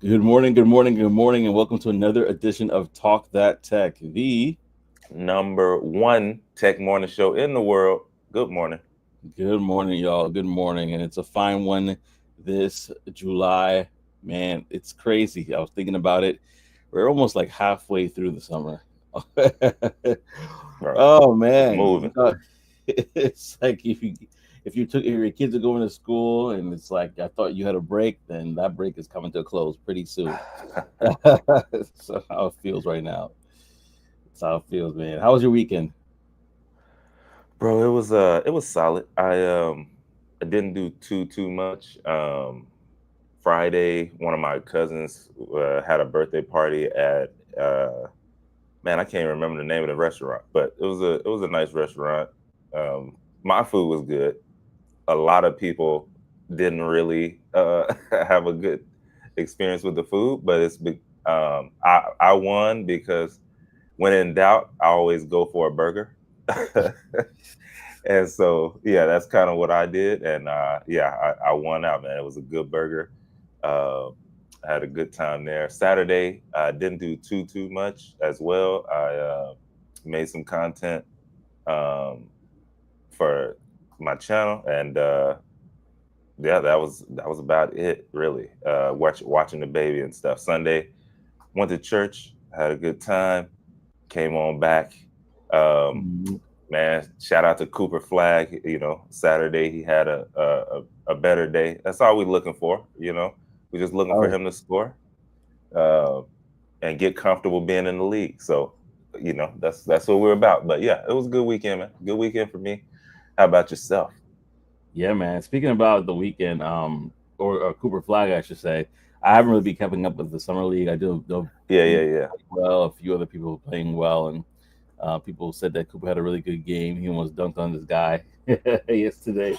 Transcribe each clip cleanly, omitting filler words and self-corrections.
Good morning, good morning, good morning, and welcome to another edition of Talk That Tech, the Number one tech morning show in the world. Good morning. good morning, y'all. Good morning, and it's a fine one this July. Man, it's crazy. I was thinking about it. We're almost like halfway through the summer. Bro, Oh it's man, moving. it's like if your kids are going to school and it's like I thought you had a break, then that break is coming to a close pretty soon. So how it feels right now. That's how it feels, man. How was your weekend? Bro, it was solid. I didn't do too much. Friday, one of my cousins had a birthday party at man, I can't even remember the name of the restaurant, but it was a nice restaurant. Um, my food was good. A lot of people didn't really have a good experience with the food, but I won because when in doubt, I always go for a burger. And so yeah, that's kind of what I did, and yeah, I won out, man. It was a good burger. Uh, I had a good time there. Saturday, I didn't do too much as well. I made some content um, for my channel, and yeah, that was about it, really. Watching the baby and stuff. Sunday, went to church, had a good time, came on back. Um, Mhm. Man, shout out to Cooper Flag. Saturday he had a better day. That's all we're looking for. We're just looking for Oh, him to score uh, and get comfortable being in the league. So, that's what we're about. But yeah, it was a good weekend, man. Good weekend for me. How about yourself? yeah, man. Speaking about the weekend, or Cooper Flag, I should say, I haven't really been keeping up with the summer league. I do know Yeah, yeah, people yeah. playing well, a few other people playing well, and people said that Cooper had a really good game. He almost dunked on this guy yesterday,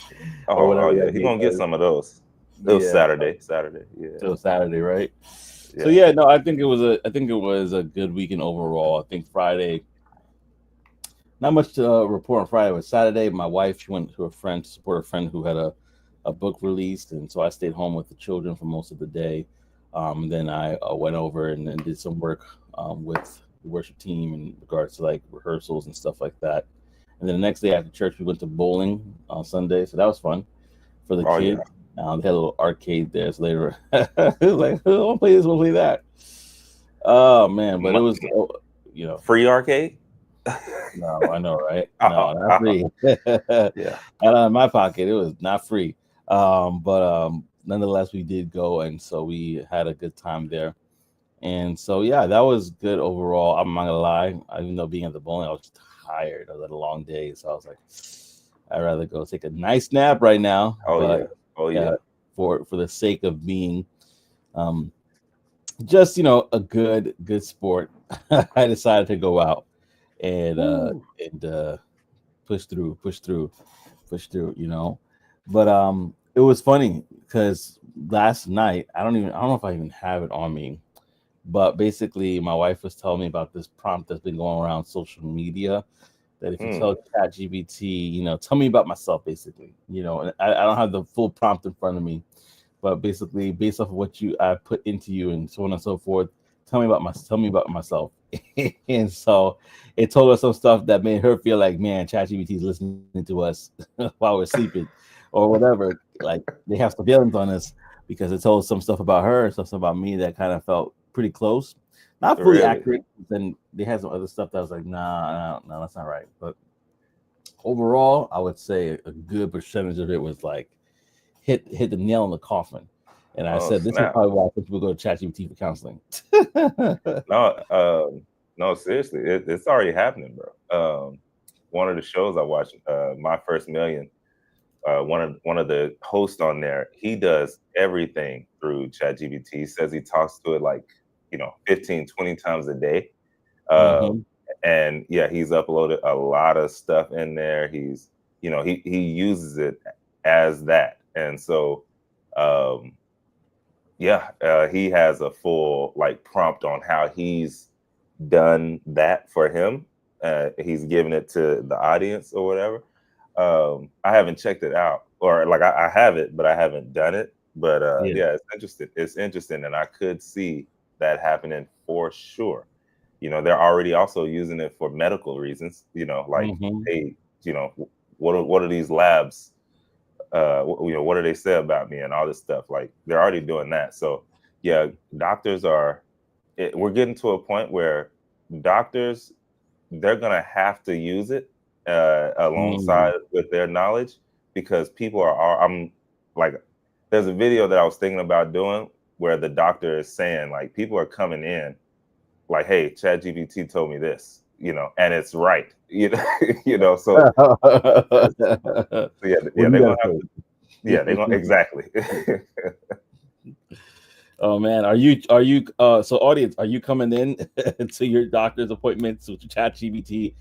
or Oh, whatever yeah. that He game gonna get was. some of those. It was Yeah, Saturday. Saturday. Yeah, till Saturday, right? So yeah. yeah, no, I think it was a good weekend overall. I think Friday, not much to report on Friday, but Saturday, my wife she went to a friend to support a friend who had a book released, and so I stayed home with the children for most of the day. Then I went over and did some work with the worship team in regards to like rehearsals and stuff like that. And then the next day after church, we went to bowling on Sunday, so that was fun for the Oh kids. yeah. They had a little arcade there, so they were it was like, "Oh, I'll play this, we'll play that." Oh man, but it Mo- was, you know, Free arcade. no, I know, right? Oh, No, not free. Not yeah. out of my pocket. It was not free. But nonetheless, we did go, and so we had a good time there. And so, yeah, that was good overall. I'm not gonna lie. Even though being at the bowling, I was tired. I had a long day, so I was like, I'd rather go take a nice nap right now. Oh But yeah. Oh yeah, yeah. for the sake of being um, just a good sport, I decided to go out and Woo. push through, push through, push through. But it was funny because last night I don't know if I even have it on me, but basically my wife was telling me about this prompt that's been going around social media that if you Hmm. tell ChatGPT, tell me about myself, basically, and I don't have the full prompt in front of me, but basically based off of what you I put into you and so on and so forth, tell me about myself. And so it told her some stuff that made her feel like, man, ChatGPT is listening to us while we're sleeping or whatever. Like they have surveillance on us because it told some stuff about her, stuff about me that kind of felt pretty close. Not fully Really? accurate. Then they had some other stuff that was like, nah, no, that's not right. But overall, I would say a good percentage of it was like hit the nail on the coffin. And I Oh said, this is snap. probably why people go to ChatGPT for counseling. No, no, seriously, it's already happening, bro. One of the shows I watched, My First Million, one of the hosts on there, he does everything through ChatGPT. He says he talks to it like 15, 20 times a day. Uh, Hmm. and yeah, he's uploaded a lot of stuff in there. He uses it as that, and so um, yeah, he has a full like prompt on how he's done that for him. He's given it to the audience or whatever. I haven't checked it out, or like I have it, but I haven't done it. But Yeah. yeah, it's interesting. It's interesting, and I could see that happening for sure. They're already also using it for medical reasons. Like, Mhm. hey, what are these labs? What do they say about me and all this stuff? Like, they're already doing that. So yeah, doctors we're getting to a point where doctors, they're gonna have to use it Mm. alongside with their knowledge, because people I'm like, there's a video that I was thinking about doing where the doctor is saying, like, people are coming in like, hey, ChatGPT told me this, and it's right, so yeah, What yeah, do you they're gonna gotta have to, yeah, they're gonna, say? exactly. Oh man, are you so audience, are you coming in to your doctor's appointments with ChatGPT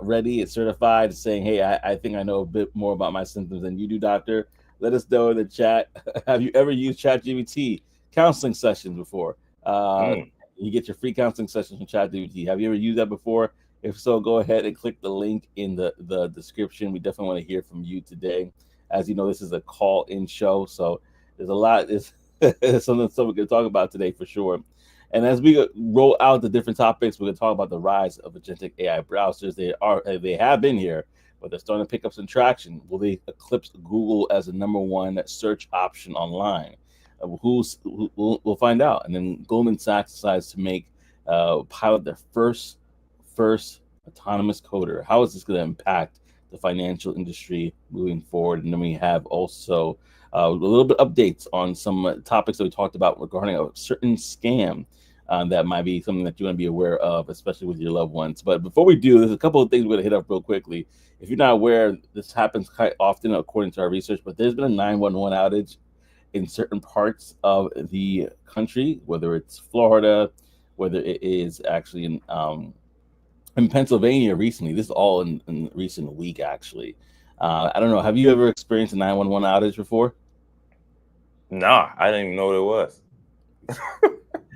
ready and certified, saying, hey, I think I know a bit more about my symptoms than you do, doctor? Let us know in the chat. Have you ever used ChatGPT counseling sessions before? Mm. You get your free counseling sessions from ChatGPT. Have you ever used that before? If so, go ahead and click the link in the description. We definitely want to hear from you today. As you know, this is a call-in show, so there's a lot. It's something we can talk about today for sure. And as we roll out the different topics, we're going to talk about the rise of agentic AI browsers. They have been here, but they're starting to pick up some traction. Will they eclipse Google as the number one search option online? We'll find out. And then Goldman Sachs decides to make pilot their first autonomous coder. How is this going to impact the financial industry moving forward? And then we have also a little bit updates on some topics that we talked about regarding a certain scam that might be something that you want to be aware of, especially with your loved ones. But before we do, there's a couple of things we're going to hit up real quickly. If you're not aware, this happens quite often according to our research, but there's been a 911 outage in certain parts of the country, whether it's Florida, whether it is actually in Pennsylvania recently. This is all in recent week, actually. I don't know. Have you ever experienced a 911 outage before? Nah, I didn't even know what it was.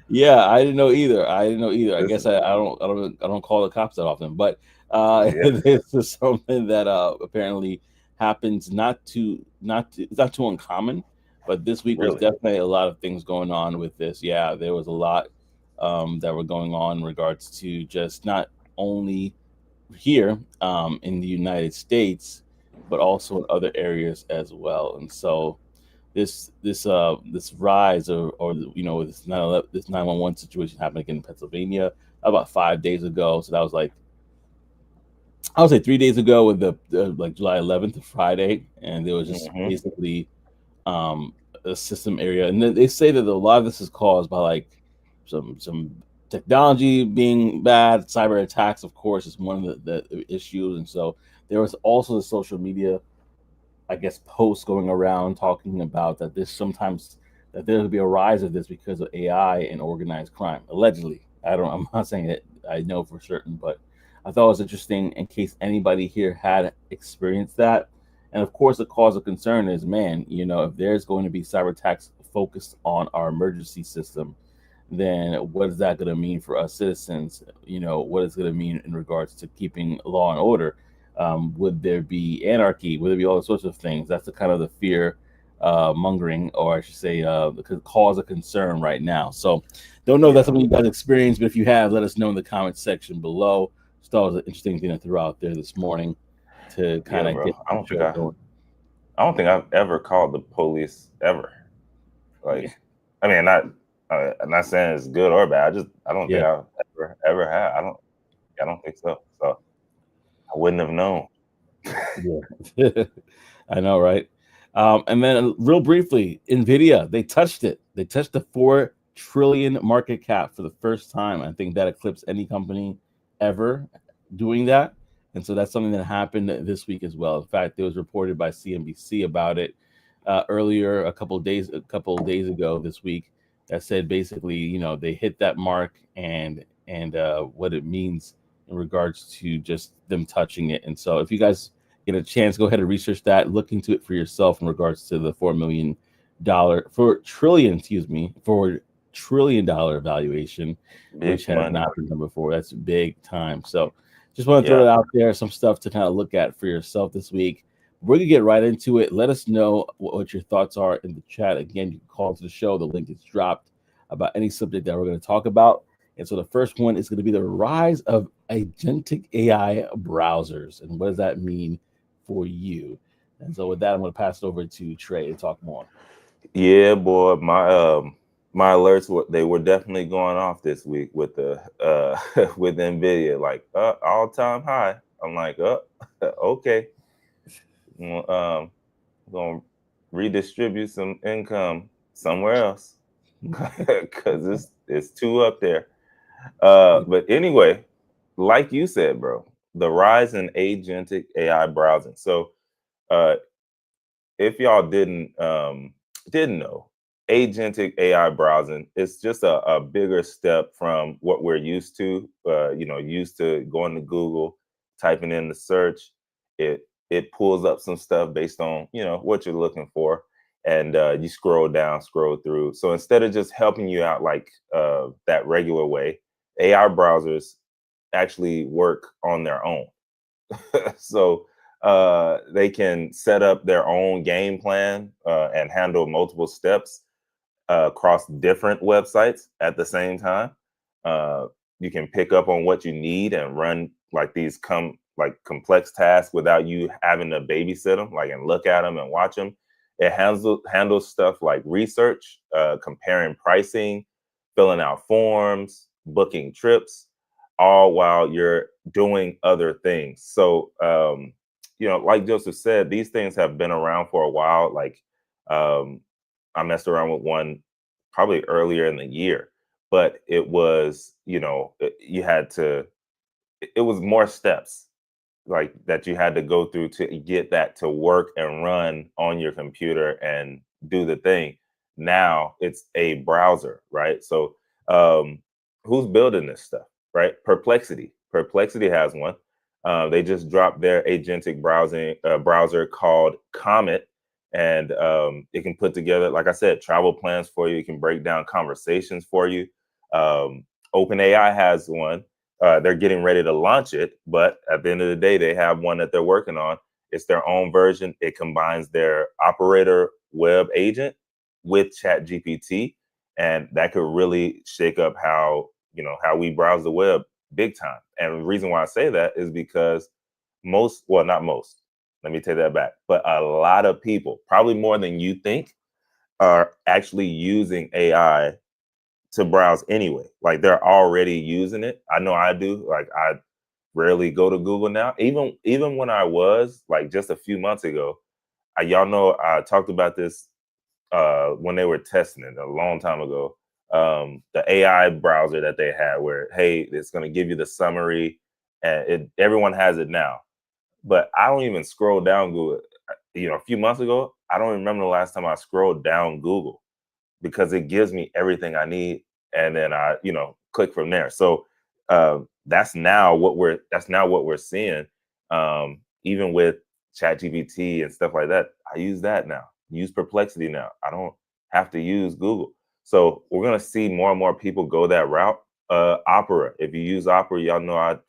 Yeah, I didn't know either. I This guess is I don't call the cops that often, but Yeah, this is something that apparently happens it's not too uncommon. But this week was really. definitely a lot of things going on with this. Yeah, there was a lot that were going on in regards to just not only here in the United States, but also in other areas as well. And so this rise or this 911 situation happened again in Pennsylvania about 5 days ago. So that was like, I would say 3 days ago with the like July 11th, Friday, and there was just Hmm. basically a system area, and they say that a lot of this is caused by like some technology being bad. Cyber attacks, of course, is one of the issues, and so there was also the social media, I guess, posts going around talking about that there'll be a rise of this because of AI and organized crime. Allegedly, I'm not saying it. I know for certain, but I thought it was interesting in case anybody here had experienced that. And of course, the cause of concern is, man, if there's going to be cyber attacks focused on our emergency system, then what is that going to mean for us citizens? What is going to mean in regards to keeping law and order? Would there be anarchy? Would there be all sorts of things? That's the kind of the fear mongering, or I should say, the cause of concern right now. So, don't know if that's Yeah, something you guys experienced, but if you have, let us know in the comments section below. Just thought it was an interesting thing to throw out there this morning to kind yeah, of bro. get the show going. I don't think I've ever called the police ever. Yeah, Like, I mean, I'm not saying it's good or bad. I don't think yeah, I've ever had. I don't think so. So I wouldn't have known. yeah. I know, right? And then real briefly, Nvidia, they touched it. They touched the 4 trillion market cap for the first time. I think that eclipsed any company ever doing that. And so that's something that happened this week as well. In fact, it was reported by CNBC about it earlier, a couple of days ago this week, that said basically, they hit that mark and what it means in regards to just them touching it. And so if you guys get a chance, go ahead and research that. Look into it for yourself in regards to the $4 trillion valuation, which Big has money. not been done before. That's big time. So just want to throw Yeah. it out there, some stuff to kind of look at for yourself this week. we're gonna get right into it. Let us know what your thoughts are in the chat. Again, you can call to the show. The link is dropped about any subject that we're going to talk about. And so the first one is going to be the rise of agentic AI browsers. And what does that mean for you? And so with that, I'm going to pass it over to Trey to talk more. Yeah, boy, my alerts they were definitely going off this week with the with Nvidia, like all-time high. I'm like, okay, well, gonna redistribute some income somewhere else because it's two up there. But anyway, like you said, bro, the rise in agentic AI browsing. So uh, if y'all didn't know, agentic AI browsing is just a bigger step from what we're used to. Used to going to Google, typing in the search, it pulls up some stuff based on what you're looking for, and you scroll down, scroll through. So instead of just helping you out like that regular way, AI browsers actually work on their own. So they can set up their own game plan and handle multiple steps across different websites at the same time. Uh, you can pick up on what you need and run like these complex tasks without you having to babysit them, like and look at them and watch them. It handles stuff like research, comparing pricing, filling out forms, booking trips, all while you're doing other things. So, like Joseph said, these things have been around for a while. Like, I messed around with one probably earlier in the year, but it was, you had to, it was more steps like that you had to go through to get that to work and run on your computer and do the thing. Now it's a browser, right? So who's building this stuff, right? Perplexity has one. They just dropped their agentic browsing browser called Comet, and it can put together, like I said, travel plans for you. It can break down conversations for you. um, OpenAI has one. They're getting ready to launch it, but at the end of the day, they have one that they're working on. It's their own version. It combines their operator web agent with ChatGPT, and that could really shake up how we browse the web big time. And the reason why I say that is because not most, let me take that back, but a lot of people, probably more than you think, are actually using AI to browse anyway. Like they're already using it. I know I do. Like I rarely go to Google now. Even when I was like just a few months ago, y'all know I talked about this when they were testing it a long time ago. The AI browser that they had, where hey, it's going to give you the summary, and everyone has it now. But I don't even scroll down Google. A few months ago, I don't remember the last time I scrolled down Google because it gives me everything I need, and then I click from there. So that's now what we're seeing. Even with ChatGPT and stuff like that, I use that now. Use Perplexity now. I don't have to use Google. So we're gonna see more and more people go that route. Opera. If you use Opera, y'all know I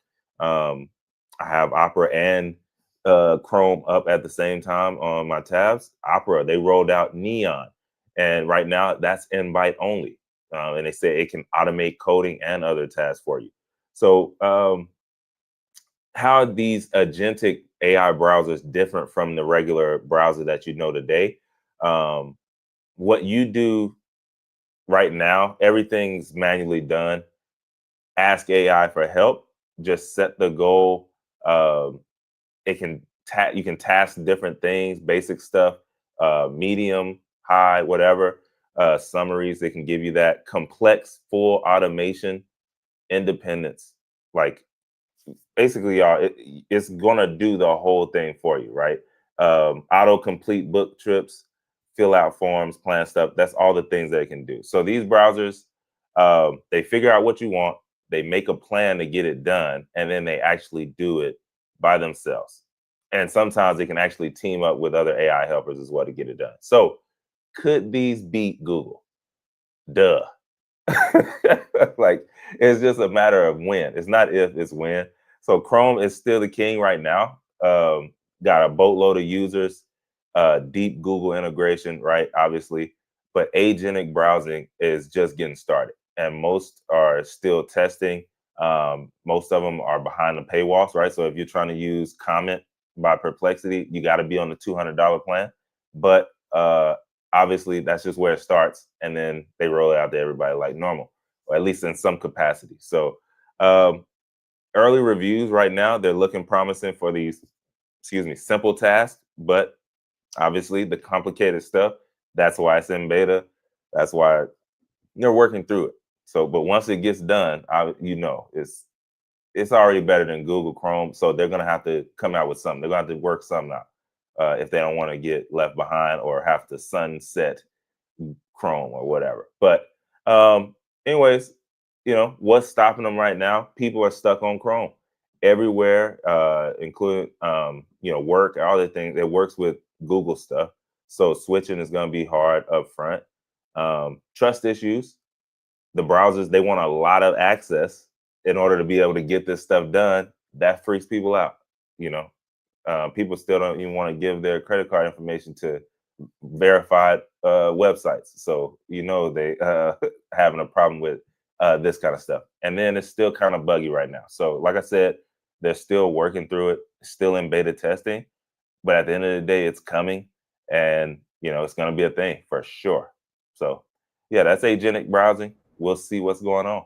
have Opera and Chrome up at the same time on my tabs. Opera, they rolled out Neon, and right now that's invite only. And they say it can automate coding and other tasks for you. So how are these agentic AI browsers different from the regular browser that you know today? What you do right now, everything's manually done. Ask AI for help. Just set the goal. It can you can task different things, basic stuff, medium, high, whatever. Summaries. They can give you that complex, full automation, independence. Like basically, y'all, it's gonna do the whole thing for you, right? Auto complete book trips, fill out forms, plan stuff. That's all the things that it can do. So these browsers, they figure out what you want, they make a plan to get it done, and then they actually do it by themselves. And sometimes they can actually team up with other AI helpers as well to get it done. So could these beat Google? Duh. Like it's just a matter of when. It's not if, it's when. So Chrome is still the king right now. got a boatload of users, deep Google integration, right? Obviously, but agentic browsing is just getting started, and most are still testing. Most of them are behind the paywalls, right? So if you're trying to use Comment by Perplexity, you got to be on the $200 plan. But obviously, that's just where it starts, and then they roll it out to everybody like normal, or at least in some capacity. So early reviews right now, they're looking promising for these, excuse me, simple tasks, but obviously the complicated stuff, that's why it's in beta. That's why they're working through it. So, but once it gets done, it's already better than Google Chrome. So they're gonna have to come out with something. They're gonna have to work something out if they don't want to get left behind or have to sunset Chrome or whatever. But anyways, what's stopping them right now? People are stuck on Chrome everywhere, including work, all the things. It works with Google stuff, so switching is going to be hard up front. Trust issues. The browsers, they want a lot of access in order to be able to get this stuff done. That freaks people out. People still don't even want to give their credit card information to verified websites. So they having a problem with this kind of stuff. And then it's still kind of buggy right now. So like I said, they're still working through it, still in beta testing. But at the end of the day, it's coming, and it's going to be a thing for sure. So yeah, that's agentic browsing. We'll see what's going on.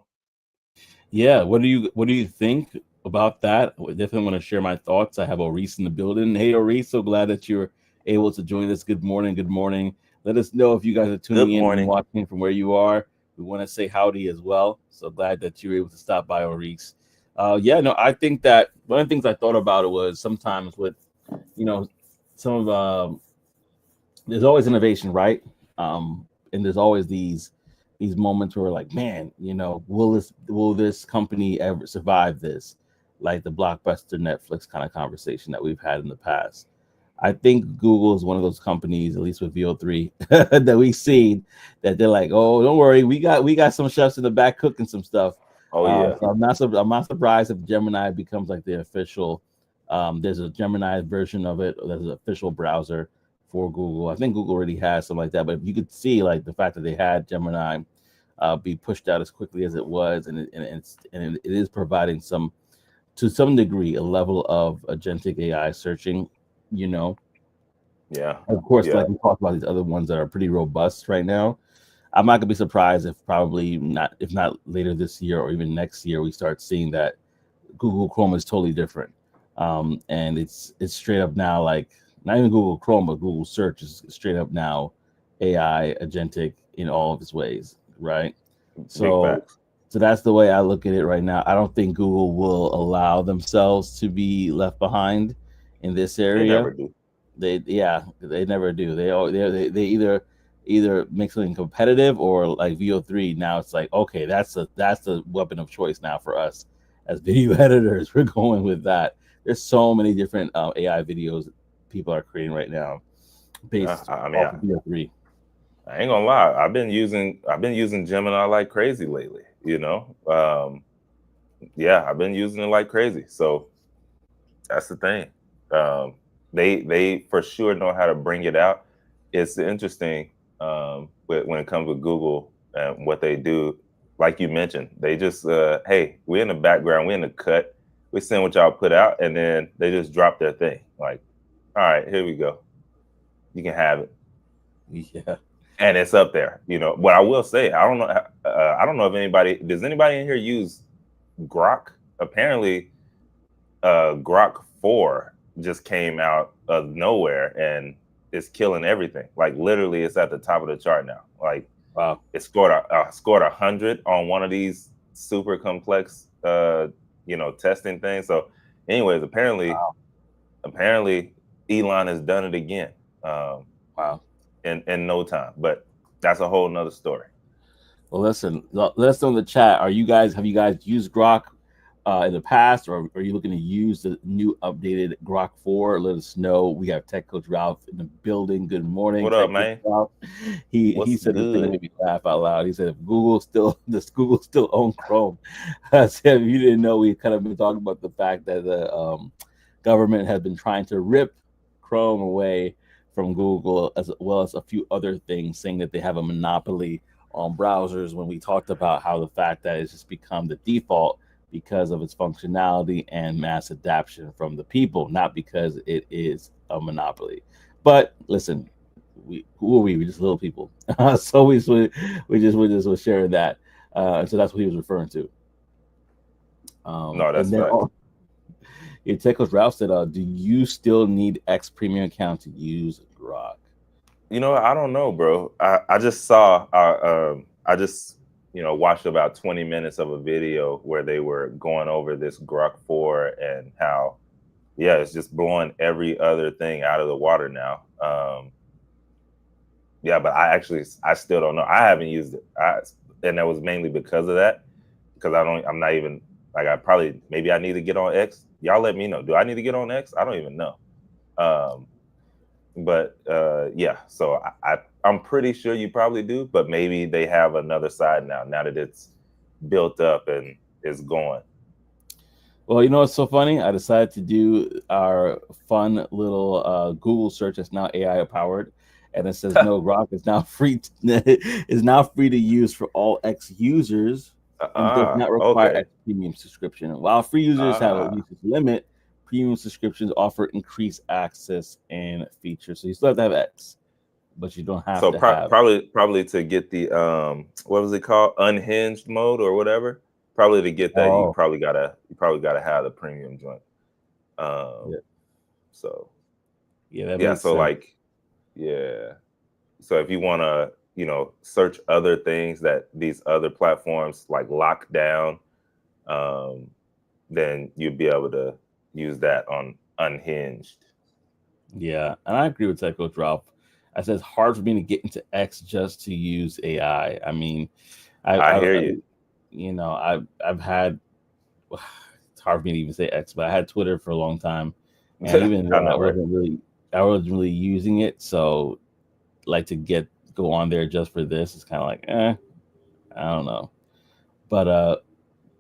Yeah, what do you think about that? I definitely want to share my thoughts. I have Oris in the building. Hey, Oris, so glad that you're able to join us. Good morning. Good morning. Let us know if you guys are tuning Good in and morning. watching from where you are. We want to say howdy as well. So glad that you were able to stop by, Oris. Yeah, no, I think that one of the things I thought about it was sometimes with, some of there's always innovation, right? And there's always these moments where we're like, man, will this company ever survive this? Like the blockbuster Netflix kind of conversation that we've had in the past. I think Google is one of those companies, at least with VO3, that we've seen that they're like, oh, don't worry, we got some chefs in the back cooking some stuff. Oh yeah. So I'm not surprised if Gemini becomes like the official. There's a Gemini version of it. There's an official browser for Google. I think Google already has something like that. But if you could see like the fact that they had Gemini be pushed out as quickly as it was, and it is providing to some degree a level of agentic AI searching. Yeah. Of course, Yeah. like we talked about these other ones that are pretty robust right now. I'm not gonna be surprised if probably not, if not later this year or even next year, we start seeing that Google Chrome is totally different. And it's straight up now, like not even Google Chrome, but Google Search is straight up now AI agentic in all of its ways, right? Big So facts. so that's the way I look at it right now. I don't think Google will allow themselves to be left behind in this They area. never do. They never do. They either make something competitive or like VO3. Now it's like, okay, that's the weapon of choice now for us as video editors. We're going with that. There's so many different AI videos that people are creating right now Yeah. based I mean, off of VO3. I ain't gonna lie. I've been using Gemini like crazy lately. Yeah, I've been using it like crazy. So that's the thing. Um, they for sure know how to bring it out. It's interesting when it comes to Google and what they do. Like you mentioned, they just hey, we're in the background, we're in the cut, we're seeing what y'all put out, and then they just drop their thing. Like, all right, here we go. You can have it. Yeah. And it's up there. What I will say, I don't know. I don't know if anybody does. Anybody in here use Grok? Apparently, Grok 4 just came out of nowhere and it's killing everything. Like literally, it's at the top of the chart now. Like Wow. it scored 100 on one of these super complex, testing things. So, anyways, apparently, Elon has done it again. Wow. In no time. But that's a whole nother story. Well, listen, let us know in the chat. Have you guys used Grok in the past, or are you looking to use the new updated Grok 4? Let us know. We have Tech Coach Ralph in the building. Good morning, What Tech up, man? Ralph. He What's said this thing that good? made me laugh out loud. He said, "If Google still own Chrome." I said, if you didn't know, we kind of been talking about the fact that the government has been trying to rip Chrome away from Google, as well as a few other things, saying that they have a monopoly on browsers. When we talked about how the fact that it's just become the default because of its functionality and mass adoption from the people, not because it is a monopoly. But listen, who are we? We're just little people. So we just was sharing that. So that's what he was referring to. No, that's And then facts. your tech coach Ralph said, "Do you still need X premium account to use Grok?" You know, I don't know, bro. I just saw I just watched about 20 minutes of a video where they were going over this Grok 4 and how yeah, it's just blowing every other thing out of the water now. Yeah, but I still don't know. I haven't used it. And that was mainly because of that. Because I'm not even like maybe I need to get on X. Y'all let me know. Do I need to get on X? I don't even know. Um, but yeah, so I'm pretty sure you probably do, but maybe they have another side now that it's built up and is going. Well, you know what's so funny? I decided to do our fun little Google search that's now AI powered, and it says no, Grok is now free. Is now free to use for all X users, and does not require Okay. X premium subscription. While free users have a Ah, usage limit, premium subscriptions offer increased access and features. So you still have to have X, but you don't have so to have. probably to get the what was it called, unhinged mode or whatever. Probably to get that, Oh, you probably gotta have the premium joint. Um, yeah, so yeah, that yeah, makes so sense. like yeah, so if you want to search other things that these other platforms like lock down, um, then you'd be able to use that on unhinged. Yeah, and I agree with Tech Coach Ralph. I said it's hard for me to get into X just to use AI. I mean, I hear I you. I've had it's hard for me to even say X, but I had Twitter for a long time, and even I then, know, right? I wasn't really using it. So, like to go on there just for this is kind of like, I don't know. But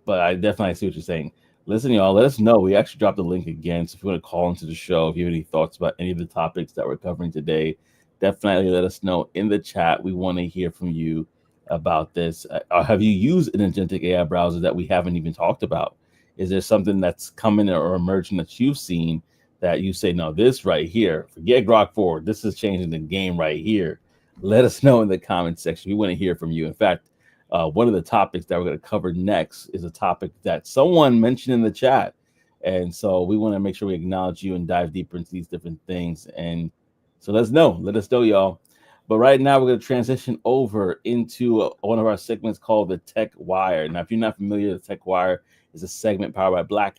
but I definitely see what you're saying. Listen, y'all, let us know. We actually dropped the link again. So if you want to call into the show, if you have any thoughts about any of the topics that we're covering today, definitely let us know in the chat. We want to hear from you about this. Have you used an agentic AI browser that we haven't even talked about? Is there something that's coming or emerging that you've seen that you say, no, this right here, forget Grok 4, this is changing the game right here? Let us know in the comment section. We want to hear from you. In fact, one of the topics that we're going to cover next is a topic that someone mentioned in the chat. And so we want to make sure we acknowledge you and dive deeper into these different things. And so let us know. Let us know, y'all. But right now, we're going to transition over into one of our segments called the Tech Wire. Now, if you're not familiar, the Tech Wire is a segment powered by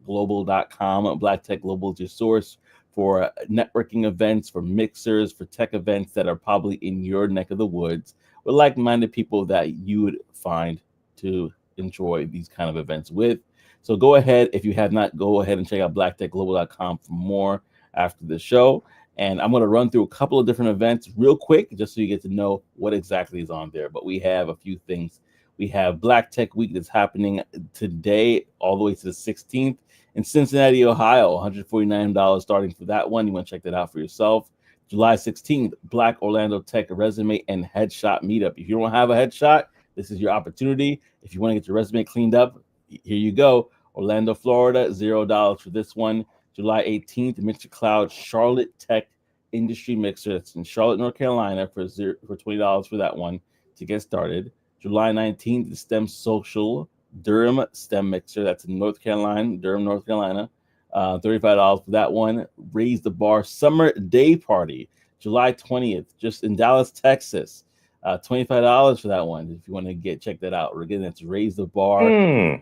blacktechglobal.com. Black Tech Global is your source for networking events, for mixers, for tech events that are probably in your neck of the woods with like-minded people that you would find to enjoy these kind of events with. So go ahead, if you have not, go ahead and check out blacktechglobal.com for more after the show. And I'm going to run through a couple of different events real quick just so you get to know what exactly is on there. But we have a few things. We have Black Tech Week that's happening today all the way to the 16th in Cincinnati, Ohio. $149 starting for that one. You want to check that out for yourself. July 16th, Black Orlando Tech Resume and Headshot Meetup. If you don't have a headshot, this is your opportunity. If you want to get your resume cleaned up, here you go. Orlando, Florida, $0 for this one. July 18th, Mixer Cloud Charlotte Tech Industry Mixer. That's in Charlotte, North Carolina for $20 for that one to get started. July 19th, the STEM Social Durham STEM Mixer. That's in North Carolina, Durham, North Carolina. $35 for that one. Raise the Bar Summer Day Party, July 20th, just in Dallas, Texas. $25 for that one if you want to check that out. Again, it's Raise the Bar, Mm,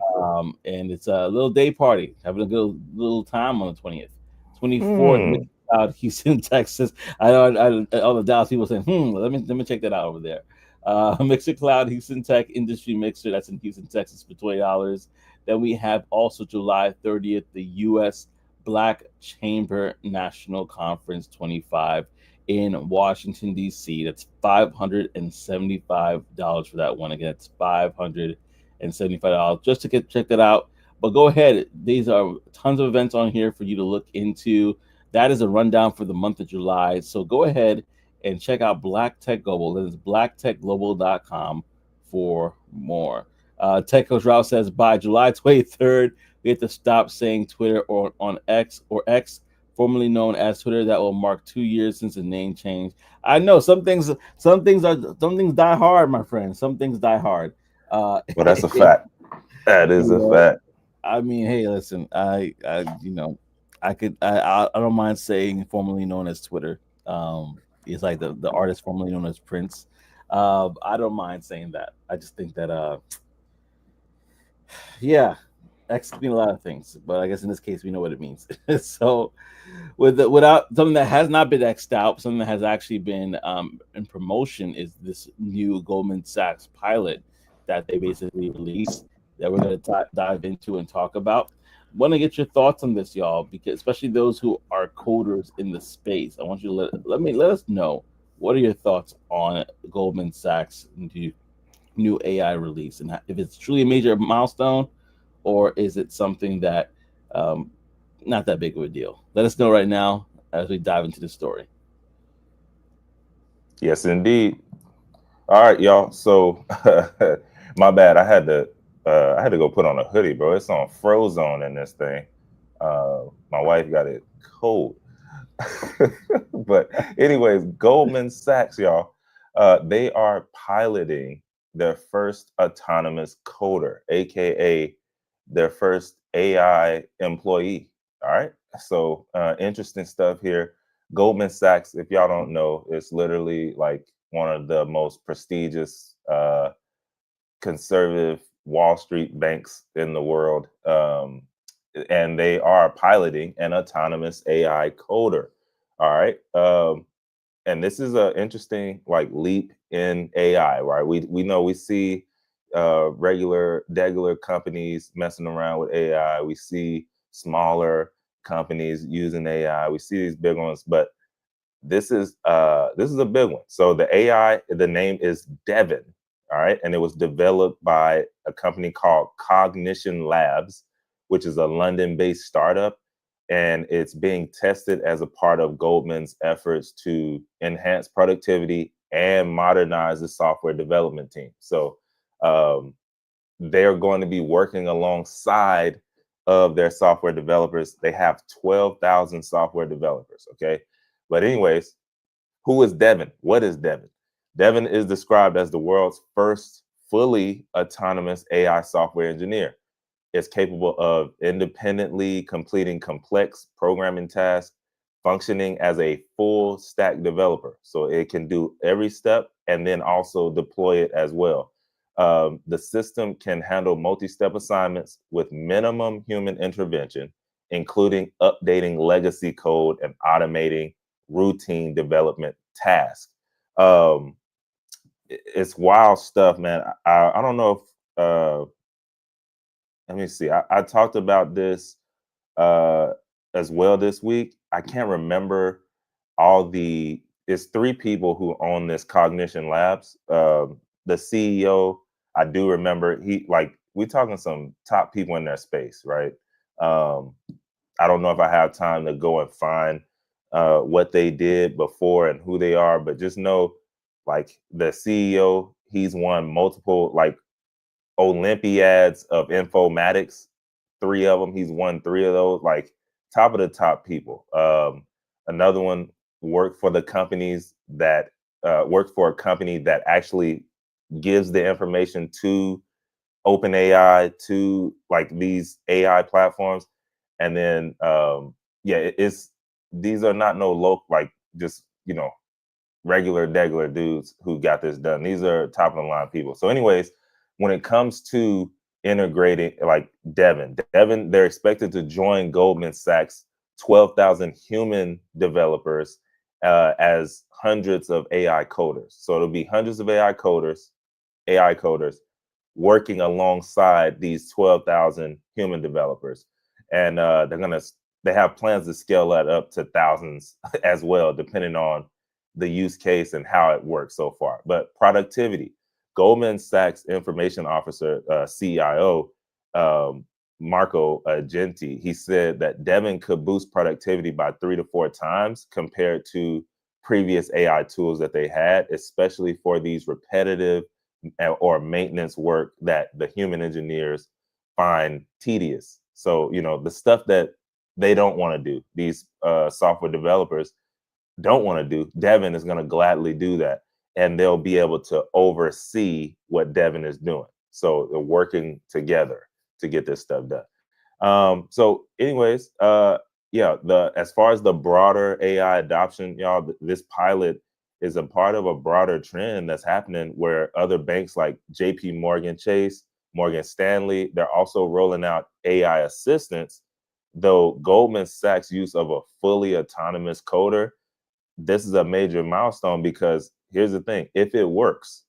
and it's a little day party, having a good little time on the 20th. 24th, mm. Houston, Texas. I know all the Dallas people saying, let me check that out over there. Mixer Cloud Houston Tech Industry Mixer. That's in Houston, Texas for $20. Then we have also July 30th, the U.S. Black Chamber National Conference 25 in Washington, D.C. That's $575 for that one. Again, it's $575 just to check that out. But go ahead. These are tons of events on here for you to look into That is a rundown for the month of July. So go ahead and check out Black Tech Global. That is blacktechglobal.com for more. Tech Coach Ralph says by July 23rd, we have to stop saying Twitter or on X, formerly known as Twitter. That will mark 2 years since the name change. I know some things die hard, my friend. Some things die hard. Well, that's a fact. That is you a know, fact. I mean, hey, listen, I don't mind saying formerly known as Twitter. It's like the artist formerly known as Prince. I don't mind saying that. I just think that yeah, X can mean a lot of things, but I guess in this case we know what it means. So without something that has not been X'd out, something that has actually been in promotion is this new Goldman Sachs pilot that they basically released that we're going to dive into and talk about. Want to get your thoughts on this, y'all, because especially those who are coders in the space. I want you to let us know what are your thoughts on Goldman Sachs new AI release, and if it's truly a major milestone, or is it something that um, not that big of a deal? Let us know right now as we dive into the story. Yes, indeed. All right, y'all. So, my bad. I had to go put on a hoodie, bro. It's on Frozone in this thing. My wife got it cold. But anyways, Goldman Sachs, y'all, they are piloting their first autonomous coder, aka their first AI employee. All right. So interesting stuff here. Goldman Sachs, if y'all don't know, is literally like one of the most prestigious conservative Wall Street banks in the world. And they are piloting an autonomous AI coder. All right. And this is an interesting like leap in AI, right? We know we see regular companies messing around with AI. We see smaller companies using AI. We see these big ones, but this is a big one. So the AI, the name is Devin, all right, and it was developed by a company called Cognition Labs, which is a London-based startup, and it's being tested as a part of Goldman's efforts to enhance productivity and modernize the software development team. So um, they're going to be working alongside of their software developers. They have 12,000 software developers. Okay, but anyways, who is Devin? What is Devin? Devin is described as the world's first fully autonomous AI software engineer. It's capable of independently completing complex programming tasks, functioning as a full stack developer. So it can do every step and then also deploy it as well. The system can handle multi step assignments with minimum human intervention, including updating legacy code and automating routine development tasks. Um, it's wild stuff, man. I don't know if let me see. I talked about this uh, as well this week. I can't remember all the. It's three people who own this Cognition Labs. The CEO, I do remember. He like we talking some top people in their space, right? Um, I don't know if I have time to go and find what they did before and who they are, but just know, like the CEO, he's won multiple like Olympiads of informatics, three of them. He's won three of those, like top of the top people. Another one worked for the companies that worked for a company that actually gives the information to OpenAI, to like these AI platforms. And then, yeah, it's these are not no local, like just, regular dudes who got this done. These are top of the line people. So, anyways, when it comes to integrating like Devin, they're expected to join Goldman Sachs 12,000 human developers as hundreds of AI coders. So it'll be hundreds of AI coders working alongside these 12,000 human developers. And they have plans to scale that up to thousands as well, depending on the use case and how it works so far. But productivity, Goldman Sachs information officer, CIO, Marco Genti, he said that Devin could boost productivity by 3 to 4 times compared to previous AI tools that they had, especially for these repetitive or maintenance work that the human engineers find tedious. So, the stuff that they don't want to do, these software developers don't want to do, Devin is going to gladly do that. And they'll be able to oversee what Devin is doing. So they're working together to get this stuff done. So anyways, yeah, as far as the broader AI adoption, y'all, this pilot is a part of a broader trend that's happening where other banks like JP Morgan Chase, Morgan Stanley, they're also rolling out AI assistants, though Goldman Sachs' use of a fully autonomous coder, this is a major milestone because here's the thing, if it works,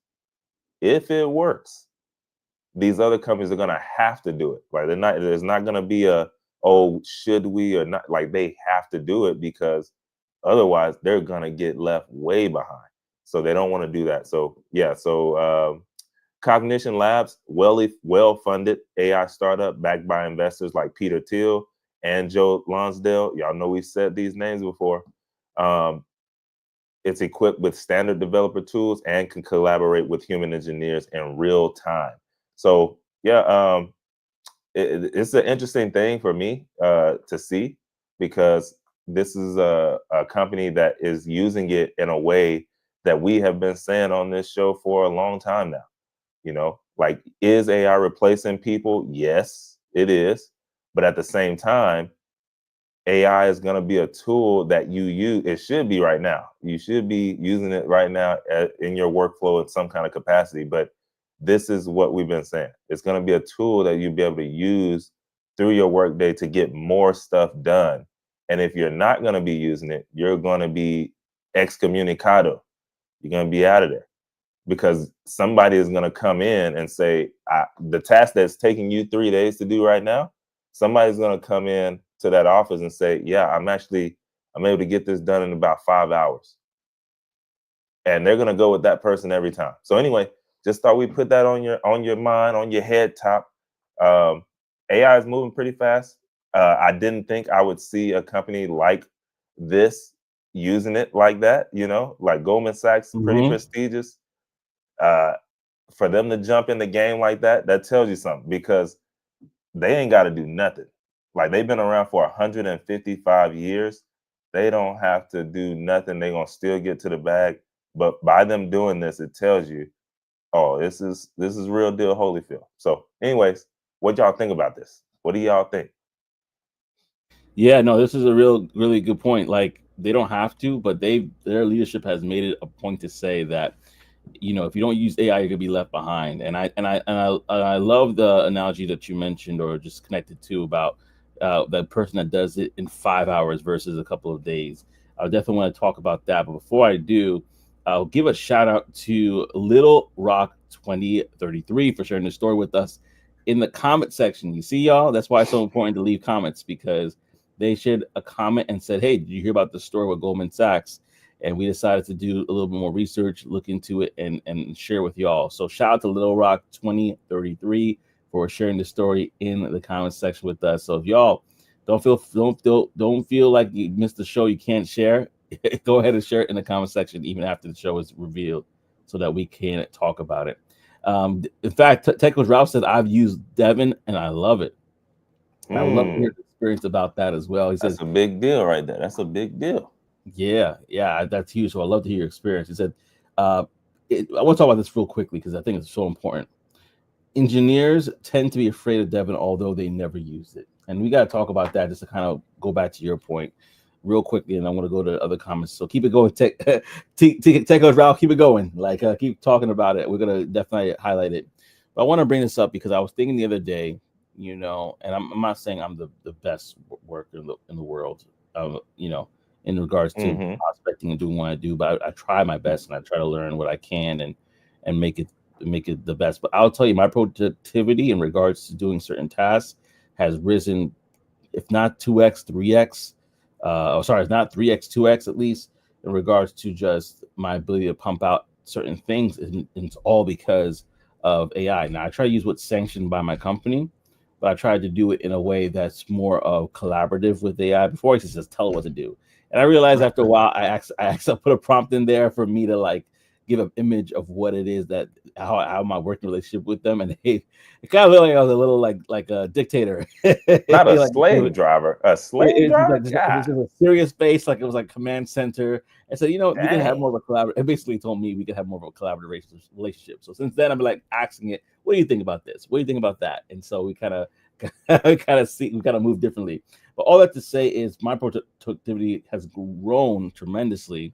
these other companies are gonna have to do it. Like there's not gonna be a, oh, should we or not? Like they have to do it because otherwise they're gonna get left way behind. So they don't want to do that. So yeah, so Cognition Labs, well-funded AI startup backed by investors like Peter Thiel and Joe Lonsdale. Y'all know we've said these names before. It's equipped with standard developer tools and can collaborate with human engineers in real time. So yeah, it's an interesting thing for me to see because this is a company that is using it in a way that we have been saying on this show for a long time now. Like, is AI replacing people? Yes, it is. But at the same time, AI is going to be a tool that you use. It should be right now. You should be using it right now in your workflow in some kind of capacity. But this is what we've been saying. It's going to be a tool that you'll be able to use through your workday to get more stuff done. And if you're not going to be using it, you're going to be excommunicado. You're going to be out of there because somebody is going to come in and say, the task that's taking you 3 days to do right now, somebody's going to come in to that office and say, yeah, I'm able to get this done in about 5 hours. And they're going to go with that person every time. So anyway, just thought we'd put that on your mind, on your head top. AI is moving pretty fast. I didn't think I would see a company like this using it like that, like Goldman Sachs, pretty prestigious. For them to jump in the game like that tells you something because they ain't got to do nothing. Like they've been around for 155 years. They don't have to do nothing. They're going to still get to the bag. But by them doing this, it tells you, oh, this is real deal Holyfield. So anyways, what y'all think about this? What do y'all think? Yeah, no, this is a really good point. Like they don't have to, but their leadership has made it a point to say that, if you don't use AI, you're gonna be left behind. And I love the analogy that you mentioned or just connected to about that person that does it in 5 hours versus a couple of days. I definitely want to talk about that. But before I do, I'll give a shout out to Little Rock 2033 for sharing the story with us in the comment section. You see, y'all, that's why it's so important to leave comments because they shared a comment and said, hey, did you hear about the story with Goldman Sachs? And we decided to do a little bit more research, look into it, and share with y'all. So shout out to Little Rock 2033 for sharing the story in the comment section with us. So if y'all don't feel like you missed the show, you can't share, go ahead and share it in the comment section even after the show is revealed so that we can talk about it. In fact, Tech Coach Ralph said, I've used Devin and I love it. I would love to hear the experience about that as well. He says, that's a big deal right there. That's a big deal. Yeah, that's huge. So I'd love to hear your experience. He said, I want to talk about this real quickly because I think it's so important. Engineers tend to be afraid of Devin, although they never used it. And we got to talk about that just to kind of go back to your point real quickly. And I want to go to other comments. So keep it going, Tech Coach Ralph, keep it going. Like, keep talking about it. We're going to definitely highlight it. But I want to bring this up because I was thinking the other day, and I'm not saying I'm the best worker in the world, in regards to prospecting and doing what I do, but I try my best and I try to learn what I can and make it the best. But I'll tell you, my productivity in regards to doing certain tasks has risen, if not 2x, 3x. It's not 3x, 2x at least, in regards to just my ability to pump out certain things. And it's all because of AI. Now, I try to use what's sanctioned by my company, but but I tried to do it in a way that's more of collaborative with AI. Before I used to just tell it what to do, and I realized after a while, I put a prompt in there for me to like give an image of what it is that how my working relationship with them, and it kind of looked like I was a little like a dictator, Not a like slave driver. A slave it's driver? like this God is a serious space, like it was like command center. And so, we can have dang. more of a collaborative. It basically told me we could have more of a collaborative relationship. So since then, I'm like asking it, "What do you think about this? What do you think about that?" And so we kind of, we kind of move differently. But all that to say is, my productivity has grown tremendously,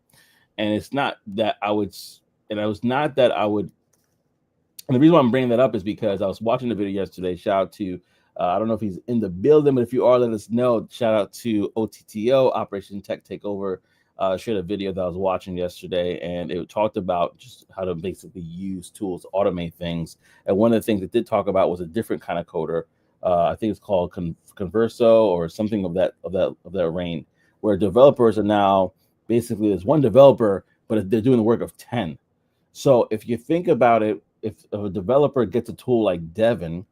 and it's not that I would, and it was not that I would. And the reason why I'm bringing that up is because I was watching the video yesterday. Shout out to, I don't know if he's in the building, but if you are, let us know. Shout out to OTTO, Operation Tech Takeover. Shared a video that I was watching yesterday, and it talked about just how to basically use tools to automate things. And one of the things it did talk about was a different kind of coder. I think it's called Converso or something of that range, where developers are now basically there's one developer, but they're doing the work of 10. So if you think about it, if a developer gets a tool like Devin,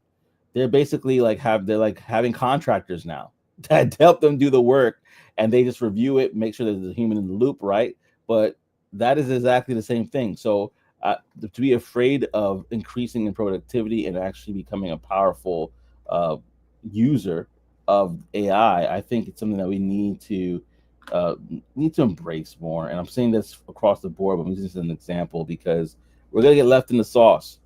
they're basically they're like having contractors now that help them do the work, and they just review it, make sure there's a human in the loop, right? But that is exactly the same thing. So to be afraid of increasing in productivity and actually becoming a powerful uh, user of AI, I think it's something that we uh, need to embrace more. And I'm saying this across the board, but I'm using this as an example because we're gonna get left in the sauce.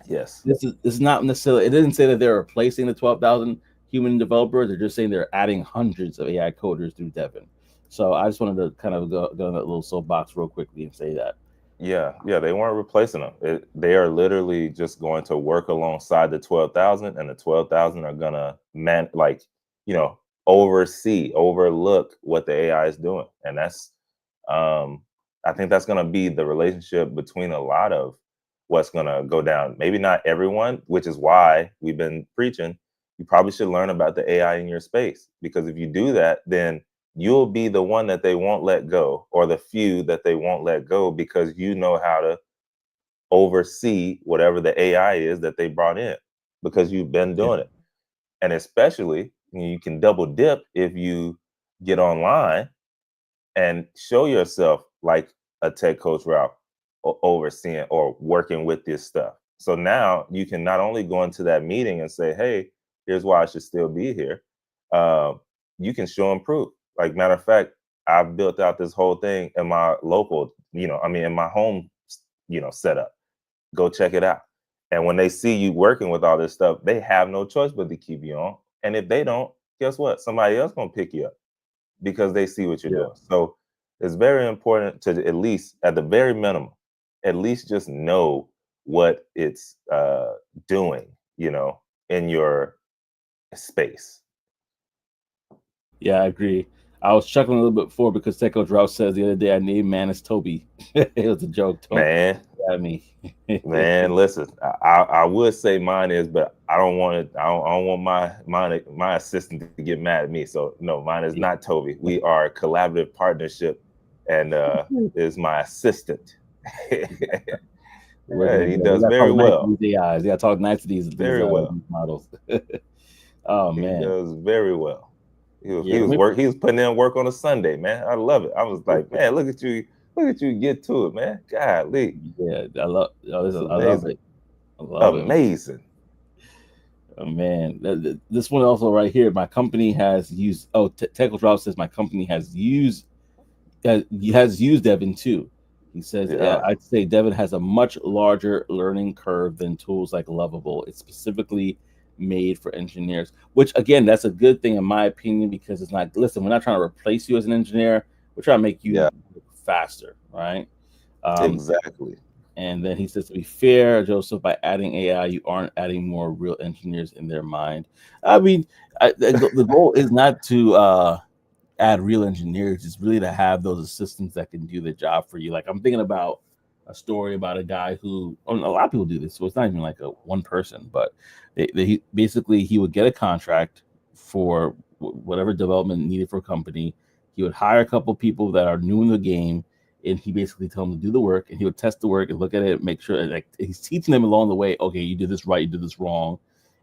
Yes. This is not necessarily. It didn't say that they're replacing the 12,000 human developers. They're just saying they're adding hundreds of AI coders through Devin. So I just wanted to kind of go on that little soapbox real quickly and say that. Yeah, yeah, they weren't replacing them. They are literally just going to work alongside the 12,000, and the 12,000 are gonna you know, overlook what the AI is doing, and um, I think that's gonna be the relationship between a lot of what's gonna go down. Maybe not everyone, which is why we've been preaching. You probably should learn about the AI in your space, because if you do that, then you'll be the one that they won't let go, or the few that they won't let go, because you know how to oversee whatever the AI is that they brought in, because you've been Yeah, doing it. And especially you can double dip if you get online and show yourself like a tech coach route, overseeing or working with this stuff. So now you can not only go into that meeting and say, "Hey, here's why I should still be here." Um, you can show and prove. Like, matter of fact, I've built out this whole thing in my local, in my home, setup. Go check it out. And when they see you working with all this stuff, they have no choice but to keep you on. And if they don't, guess what? Somebody else gonna pick you up because they see what you're yeah. doing. So it's very important to, at least at the very minimum, at least just know what it's doing, in your space. Yeah, I agree. I was chuckling a little bit before because Techo Drought says the other day I named Manus Toby. It was a joke. Don't Man, at me. man, listen, I would say mine is, but I don't want it. I don't want my assistant to get mad at me. So no, mine is not Toby. We are a collaborative partnership, and is my assistant. Working He together. We does gotta very talk nice well, to these AIs. We gotta talk nice to these very well. these models. Oh He man. does very well. He was he Yeah, was work. He was putting in work on a Sunday, man. I love it. I was like, man, look at you get to it, man. Golly, yeah, I love that's I love amazing, it. I love it. amazing. Oh, man, this one also right here. My company has used. Oh, Techo Drop says my company has used Devin too. He says, Yeah, I'd say Devin has a much larger learning curve than tools like Lovable. It's specifically made for engineers, which again, that's a good thing in my opinion because it's not. Listen, we're not trying to replace you as an engineer. We're trying to make you yeah, faster, right? Um, exactly. and then he says, to be fair, Joseph, by adding AI, you aren't adding more real engineers in their mind. I mean, the goal is not to add real engineers, it's really to have those assistants that can do the job for you. Like I'm thinking about a story about a guy who, a lot of people do this, so it's not even like a one person, but basically he would get a contract for whatever development needed for a company. He would hire a couple people that are new in the game, and he basically tell them to do the work, and he would test the work and look at it, make sure like he's teaching them along the way. Okay, you did this right, you did this wrong,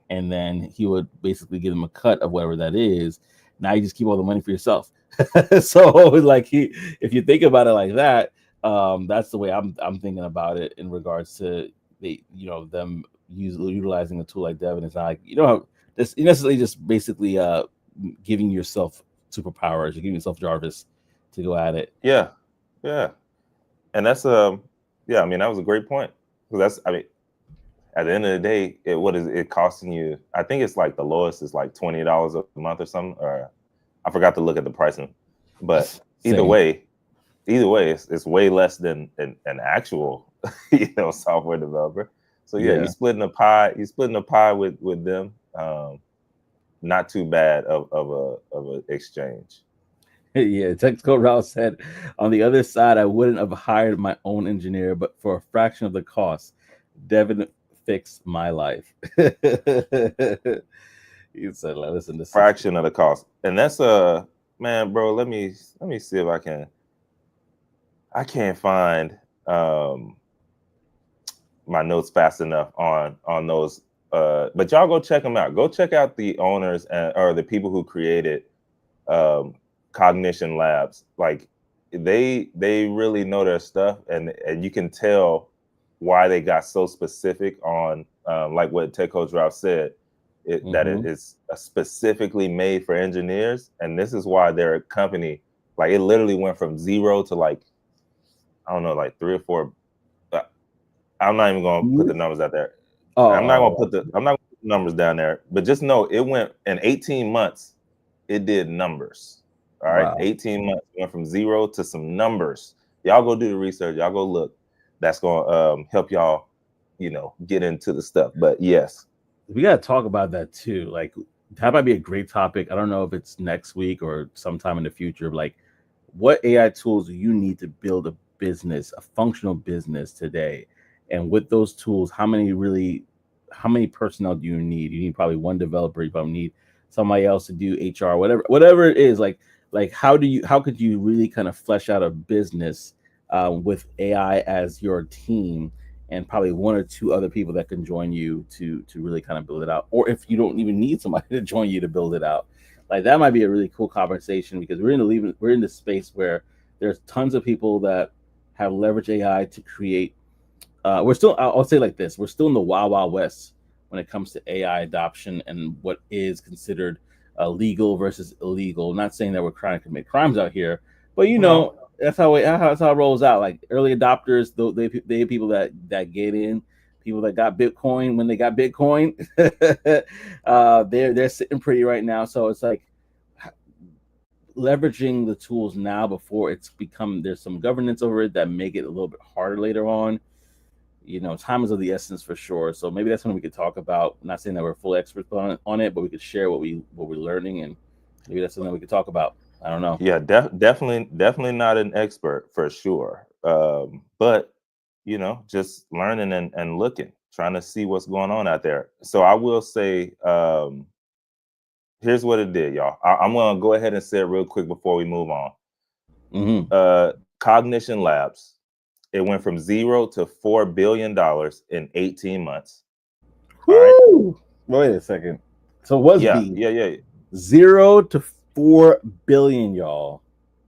and then he would basically give them a cut of whatever that is. Now you just keep all the money for yourself. So like if you think about it like that, that's the way I'm thinking about it in regards to them utilizing a tool like Devin. It's not like this you necessarily just basically giving yourself superpowers, you're giving yourself Jarvis to go at it. Yeah, yeah, and that's yeah. I mean, that was a great point, because that's, I mean, at the end of the day, what is it costing you? I think it's like the lowest is like $20 a month or something, or I forgot to look at the pricing. But either Same. way, it's way less than an actual software developer. So yeah, Yeah. you're splitting a pie. You're splitting a pie with them. Not too bad of a exchange. Yeah, Texaco Ralph said, on the other side, I wouldn't have hired my own engineer, but for a fraction of the cost, Devin fixed my life. He said, listen, this is Fraction of the cost, and that's man, bro. Let me see if I can. I can't find um my notes fast enough on those. But y'all go check them out. Go check out the owners or the people who created um, Cognition Labs. Like they really know their stuff, and you can tell why they got so specific on like what Tech Coach Ralph said. That it Mhm. is specifically made for engineers, and this is why they're a company. Like it literally went from zero to like, I don't know, like 3 or 4. uh, I'm not even gonna put the numbers out there. Oh, I'm not gonna put the numbers down there, but just know it went in 18 months, it did numbers. All right. wow. 18 months went from zero to some numbers. Y'all go do the research, y'all go look. That's gonna help y'all, get into the stuff. But yes. We got to talk about that too. Like, that might be a great topic. I don't know if it's next week or sometime in the future. Like, what AI tools do you need to build a business, a functional business today? And with those tools, how many personnel do you need? You need probably one developer. You probably need somebody else to do HR, whatever it is. Like how could you really kind of flesh out a business with AI as your team? And probably one or two other people that can join you to really kind of build it out. Or if you don't even need somebody to join you to build it out, like that might be a really cool conversation because we're in the space where there's tons of people that have leveraged AI to create. We're still, I'll say like this: we're still in the wild wild west when it comes to AI adoption and what is considered legal versus illegal. I'm not saying that we're trying to commit crimes out here, but No. that's how it rolls out. Like early adopters, they people that get in, people that got Bitcoin when they got Bitcoin, they're sitting pretty right now. So it's like leveraging the tools now before it's become there's some governance over it that make it a little bit harder later on. Time is of the essence for sure. So maybe that's something we could talk about. I'm not saying that we're full experts on it, but we could share what we're learning, and maybe that's something we could talk about. I don't know. Yeah, definitely not an expert for sure. But just learning and looking, trying to see what's going on out there. So I will say, here's what it did, y'all. I'm gonna go ahead and say it real quick before we move on. Mm-hmm. Cognition Labs, it went from $0 to $4 billion in 18 months. All right. Woo! Wait a second. So it was Yeah, B, yeah, yeah. 0 to 4 billion, y'all.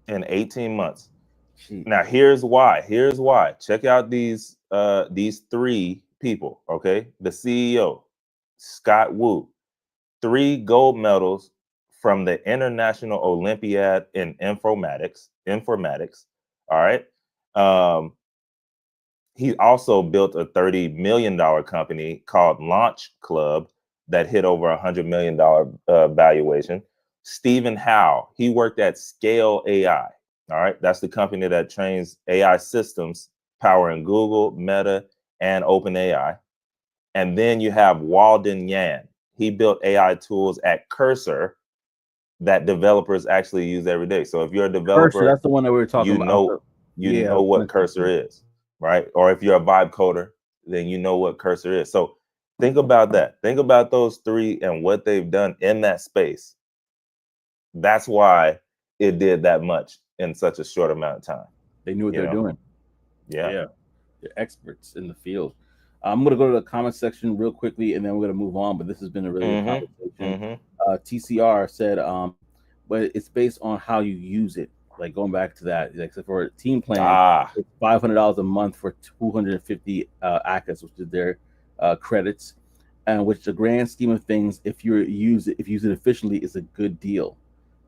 In 18 months. Jeez. Now here's why. Here's why. Check out these three people. Okay. The CEO, Scott Wu, 3 gold medals from the International Olympiad in Informatics. Informatics. All right. Um, he also built a $30 million company called Launch Club that hit over $100 million valuation. Stephen Howe, he worked at Scale AI. All right, that's the company that trains AI systems powering Google, Meta, and OpenAI. And then you have Walden Yan. He built AI tools at Cursor that developers actually use every day. So if you're a Cursor, developer, that's the one that we were talking you about. know you Yeah, know what Cursor is, right? Or if you're a vibe coder, then you know what Cursor is. So think about that. Think about those three and what they've done in that space. That's why it did that much in such a short amount of time. they knew what You they're know? doing. Yeah. Yeah, they're experts in the field. I'm going to go to the comment section real quickly, and then we're going to move on. But this has been a really good Mm-hmm. conversation. Mm-hmm. TCR said, but it's based on how you use it. Like going back to that, like so for a team plan, Ah, it's $500 a month for 250 ACAs, which is their credits, and which the grand scheme of things, if you use it efficiently, is a good deal.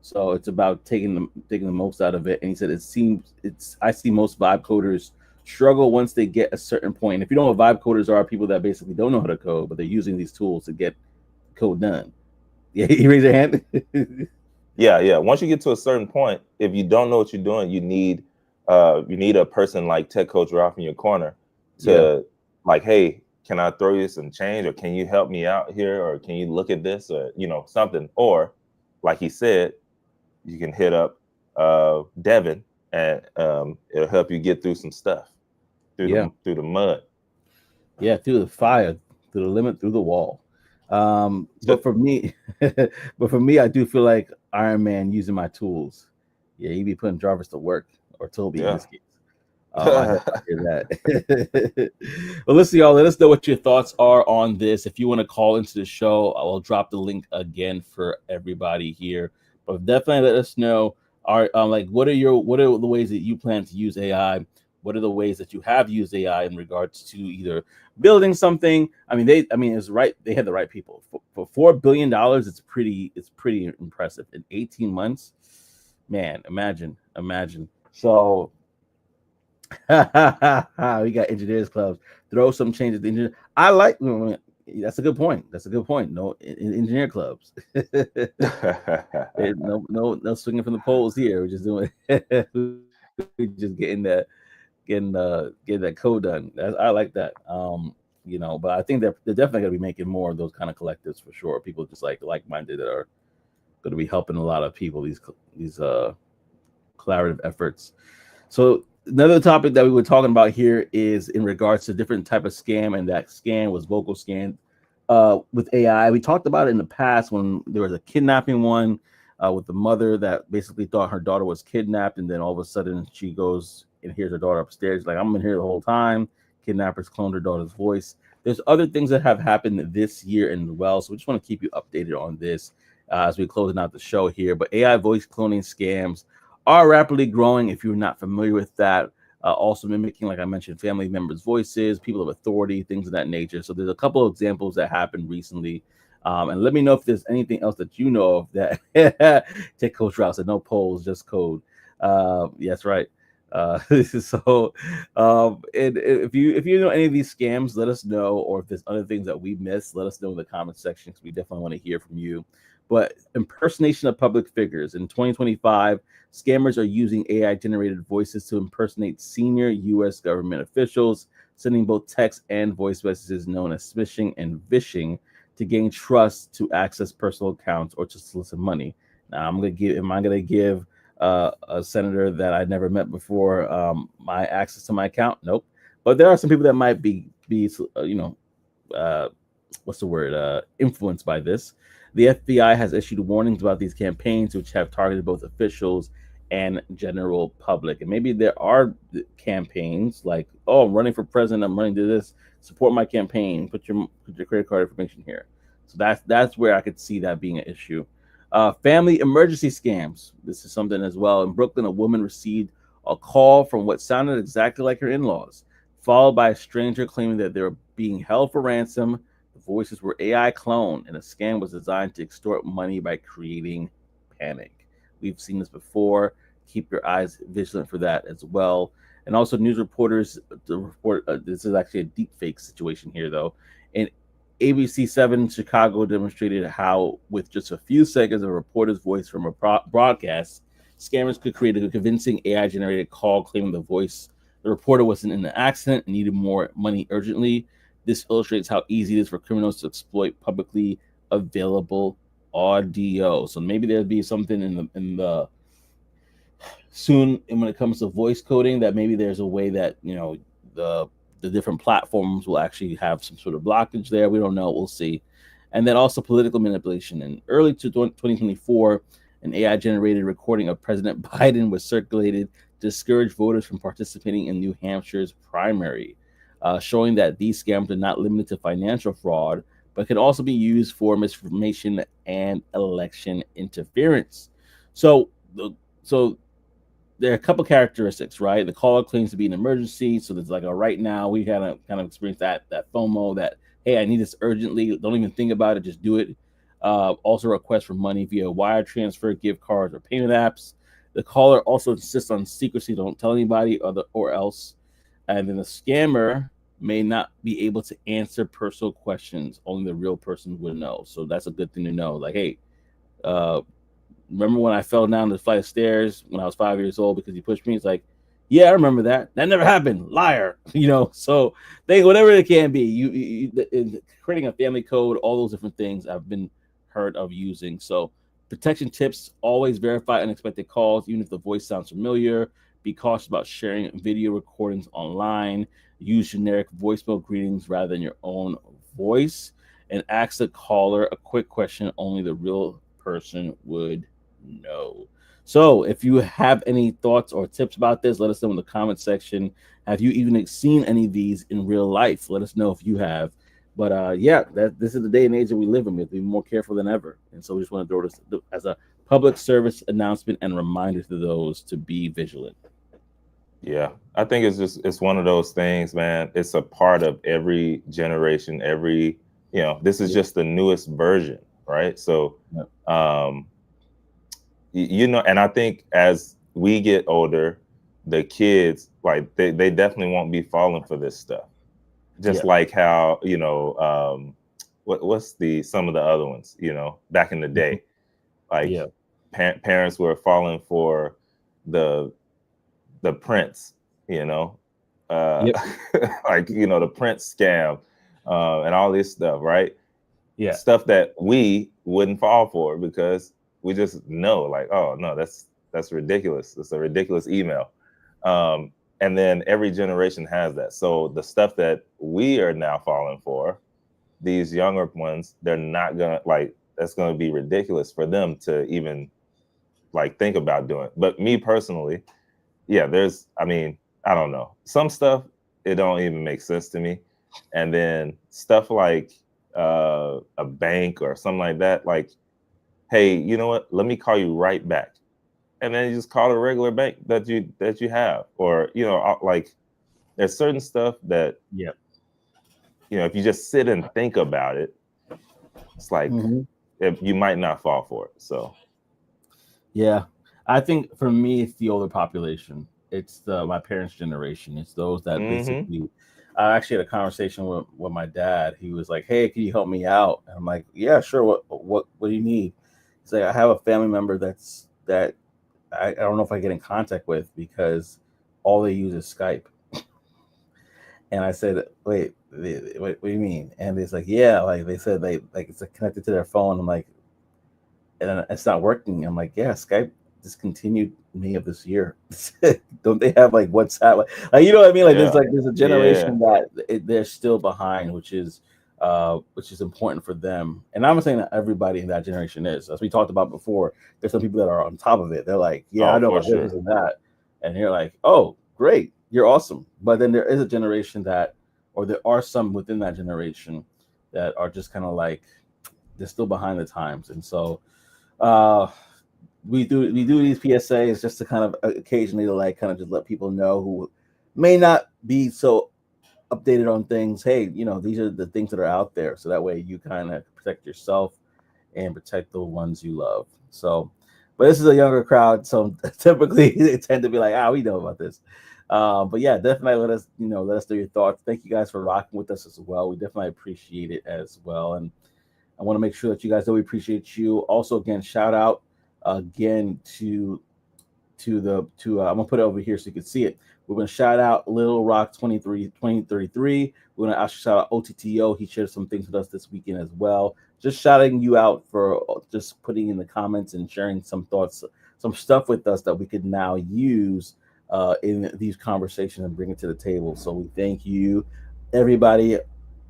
So it's about taking the most out of it. And he said it's I see most vibe coders struggle once they get a certain point. If you know what vibe coders are, people that basically don't know how to code, but they're using these tools to get code done. Yeah, you raise your hand. yeah, yeah. Once you get to a certain point, if you don't know what you're doing, you need a person like Tech Coach Ralph in your corner Yeah, to like, hey, can I throw you some change, or can you help me out here, or can you look at this, or something, or like he said, you can hit up Devin, and it'll help you get through some stuff yeah, through the mud. yeah. Through the fire, through the limit, through the wall. But for me, I do feel like Iron Man using my tools. Yeah, he be putting Jarvis to work, or Toby in Yeah. this case. I definitely hear that. Well, listen, y'all. Let us know what your thoughts are on this. If you want to call into the show, I will drop the link again for everybody here. But definitely let us know. Are like what are the ways that you plan to use AI? What are the ways that you have used AI in regards to either building something? I mean, it's right. They had the right people for $4 billion. It's pretty impressive in 18 months. Man, imagine. So we got engineers clubs. Throw some changes to engineer. I like. That's a good point. That's a good point. No engineer clubs. No swinging from the poles here. We're just doing. We're just getting that code done. I like that. But I think they're definitely going to be making more of those kind of collectives for sure. People just like minded that are going to be helping a lot of people. These collaborative efforts. So another topic that we were talking about here is in regards to different type of scam, and that scam was vocal scan with AI. We talked about it in the past when there was a kidnapping one with the mother that basically thought her daughter was kidnapped, and then all of a sudden she goes and hears her daughter upstairs, like I'm in here the whole time. Kidnappers cloned her daughter's voice. There's other things that have happened this year as well, so we just want to keep you updated on this as we closing out the show here. But AI voice cloning scams are rapidly growing. If you're not familiar with that, also mimicking, like I mentioned, family members' voices, people of authority, things of that nature. So there's a couple of examples that happened recently. And let me know if there's anything else that you know of that. Tech Coach Rouse said no polls, just code. Yeah, that's right. So, and if you know any of these scams, let us know. Or if there's other things that we missed, let us know in the comment section because we definitely want to hear from you. But impersonation of public figures in 2025. Scammers are using AI generated voices to impersonate senior U.S. government officials, sending both text and voice messages known as smishing and vishing to gain trust to access personal accounts or to solicit money. Now, am I gonna give a senator that I never met before my access to my account? Nope. But there are some people that might uh, what's the word, influenced by this. The FBI has issued warnings about these campaigns, which have targeted both officials and general public. And maybe there are campaigns like, "Oh, I'm running for president. I'm running to this. Support my campaign. Put your credit card information here." So that's where I could see that being an issue. Family emergency scams. This is something as well. In Brooklyn, a woman received a call from what sounded exactly like her in-laws, followed by a stranger claiming that they were being held for ransom. The voices were AI cloned, and the scam was designed to extort money by creating panic. We've seen this before. Keep your eyes vigilant for that as well. And also, news reporters report this is actually a deep fake situation here, though. And ABC7 Chicago demonstrated how, with just a few seconds of a reporter's voice from a broadcast, scammers could create a convincing AI generated call claiming the reporter wasn't in an accident and needed more money urgently. This illustrates how easy it is for criminals to exploit publicly available audio. So maybe there'll be something in the soon, and when it comes to voice coding, that maybe there's a way that the the different platforms will actually have some sort of blockage there. We don't know. We'll see. And then also political manipulation. In early 2024, an AI generated recording of President Biden was circulated to discourage voters from participating in New Hampshire's primary. showing that these scams are not limited to financial fraud, but can also be used for misinformation and election interference. So, so there are a couple characteristics, right? The caller claims to be an emergency, so there's like a right now. We kind of experienced that FOMO, that hey, I need this urgently. Don't even think about it, just do it. Also, requests for money via wire transfer, gift cards, or payment apps. The caller also insists on secrecy. Don't tell anybody, or else. And then the scammer may not be able to answer personal questions. Only the real person would know. So that's a good thing to know. Like, hey, uh, remember when I fell down the flight of stairs when I was 5 years old because he pushed me? It's like, yeah, I remember that. That never happened. Liar. So they, whatever it can be, creating a family code, all those different things I've been heard of using. So protection tips: always verify unexpected calls, even if the voice sounds familiar. Be cautious about sharing video recordings online. Use generic voicemail greetings rather than your own voice. And ask the caller a quick question only the real person would know. So, if you have any thoughts or tips about this, let us know in the comment section. Have you even seen any of these in real life? Let us know if you have. But yeah, this is the day and age that we live in. We have to be more careful than ever. And so we just want to throw this as a public service announcement and reminder to those to be vigilant. Yeah, I think it's one of those things, man. It's a part of every generation. This is just the newest version, right? So, um, and I think as we get older, the kids, like they definitely won't be falling for this stuff. Just like how, what's some of the other ones, back in the day, like parents were falling for the prince, like, the prince scam, and all this stuff, right? Yeah. Stuff that we wouldn't fall for because we just know, like, oh no, that's ridiculous. It's a ridiculous email. And then every generation has that. So the stuff that we are now falling for, these younger ones, they're not gonna, like, that's gonna be ridiculous for them to even like think about doing. But me personally, yeah, I don't know. Some stuff, it don't even make sense to me. And then stuff like a bank or something like that, like, hey, you know what? Let me call you right back. And then you just call a regular bank that you have. Or, like, there's certain stuff that, if you just sit and think about it, it's like, you might not fall for it. So, yeah, I think for me, it's the older population. It's my parents' generation. It's those that basically. I actually had a conversation with my dad. He was like, "Hey, can you help me out?" And I'm like, "Yeah, sure. What do you need?" He's like, "I have a family member that I don't know if I get in contact with because all they use is Skype." And I said, "Wait, what do you mean?" And it's like, "Yeah, like they said they like it's connected to their phone." I'm like, and it's not working. I'm like, yeah, Skype discontinued May of this year. Don't they have like WhatsApp? Like, you know what I mean? Like there's a generation that they're still behind, which is important for them. And I'm not saying that everybody in that generation is. As we talked about before, there's some people that are on top of it. They're like, yeah, I know about this and that, and you're like, oh, great, you're awesome. But then there is a generation that, or there are some within that generation that are just kind of like they're still behind the times, and so we do these PSAs just to kind of occasionally like kind of just let people know who may not be so updated on things. Hey, these are the things that are out there, so that way you kind of protect yourself and protect the ones you love. So, but this is a younger crowd, so typically they tend to be like, we know about this. But yeah, definitely let us know your thoughts. Thank you guys for rocking with us as well. We definitely appreciate it as well, and I want to make sure that you guys know we appreciate you. Also, again, shout out again to I'm gonna put it over here so you can see it. We're gonna shout out Little Rock 2033. We're gonna also shout out OTTO. He shared some things with us this weekend as well. Just shouting you out for just putting in the comments and sharing some thoughts, some stuff with us that we could now use in these conversations and bring it to the table. So we thank you, everybody.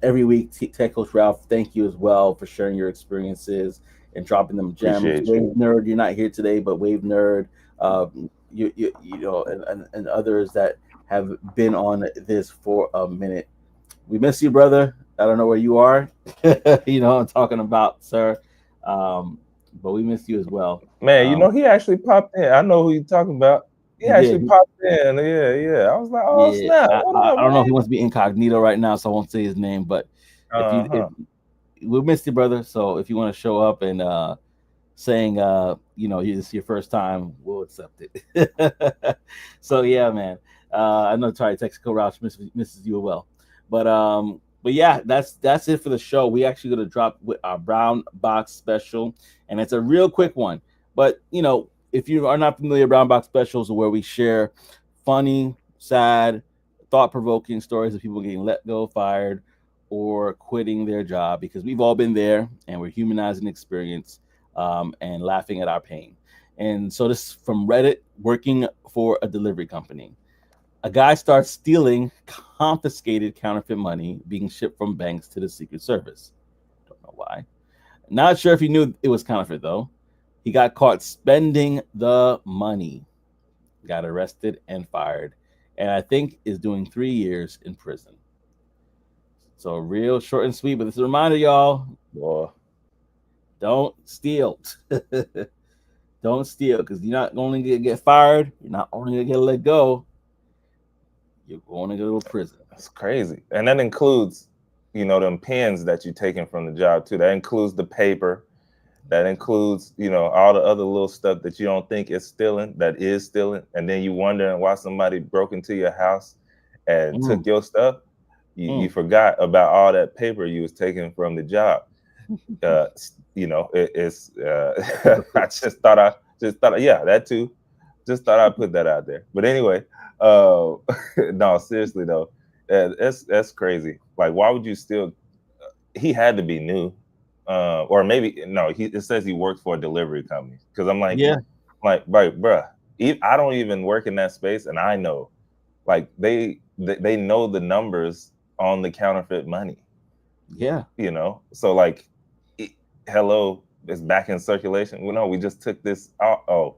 Every week, Tech Coach Ralph, thank you as well for sharing your experiences and dropping them gems. Wave Nerd, you're not here today, but Wave Nerd, and others that have been on this for a minute. we miss you, brother. I don't know where you are. You know what I'm talking about, sir. Um, but we miss you as well. Man, he actually popped in. I know who you talking about. He He did. actually popped in. Yeah, yeah. I was like, oh Yeah, snap, I, what I, up, I don't know if man? he wants to be incognito right now, so I won't say his name. But if Uh-huh. we missed you, brother. So if you want to show up and saying this is your first time, we'll accept it. So yeah, man. I know Try Texaco Roush misses you as well. But yeah, that's it for the show. We actually gonna drop with our brown box special, and it's a real quick one. But if you are not familiar, brown box specials are where we share funny, sad, thought-provoking stories of people getting let go, fired, or quitting their job, because we've all been there and we're humanizing the experience, and laughing at our pain. And so this is from Reddit. Working for a delivery company, a guy starts stealing confiscated counterfeit money being shipped from banks to the Secret Service. Don't know why. Not sure if he knew it was counterfeit though. He got caught spending the money, got arrested and fired, and I think is doing 3 years in prison. So real short and sweet, but it's a reminder, y'all. Boy. Don't steal. Don't steal, because you're not only gonna get fired, you're not only gonna get let go, you're going to go to prison. That's crazy. And that includes, them pens that you're taking from the job too. That includes the paper. That includes, all the other little stuff that you don't think is stealing, that is stealing. And then you wondering why somebody broke into your house and took your stuff. You forgot about all that paper you was taking from the job. It's I just thought, yeah, that too. Just thought I'd put that out there. But anyway, no, seriously though, that's crazy. Like, why would you still? He had to be new, or maybe no. It says he worked for a delivery company, because I'm like, Yeah, right, bruh. I don't even work in that space, and I know, like they know the numbers on the counterfeit money. yeah. So like, hello, it's back in circulation. Well, no, we just took this out. Oh,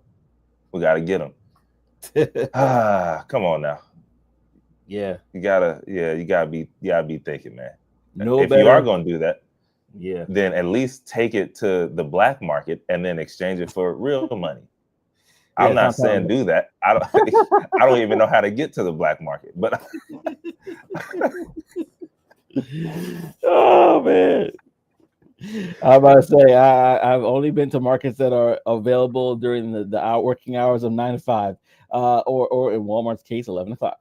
we got to get them. Come on now. Yeah. You gotta be thinking, man. No If you are better. gonna do that, Yeah. then at least take it to the black market and then exchange it for real money. Yeah. I'm not saying do that. I don't. I don't even know how to get to the black market, but Oh man. I'm about to say I've only been to markets that are available during the working hours of 9 to 5, or in Walmart's case 11 o'clock.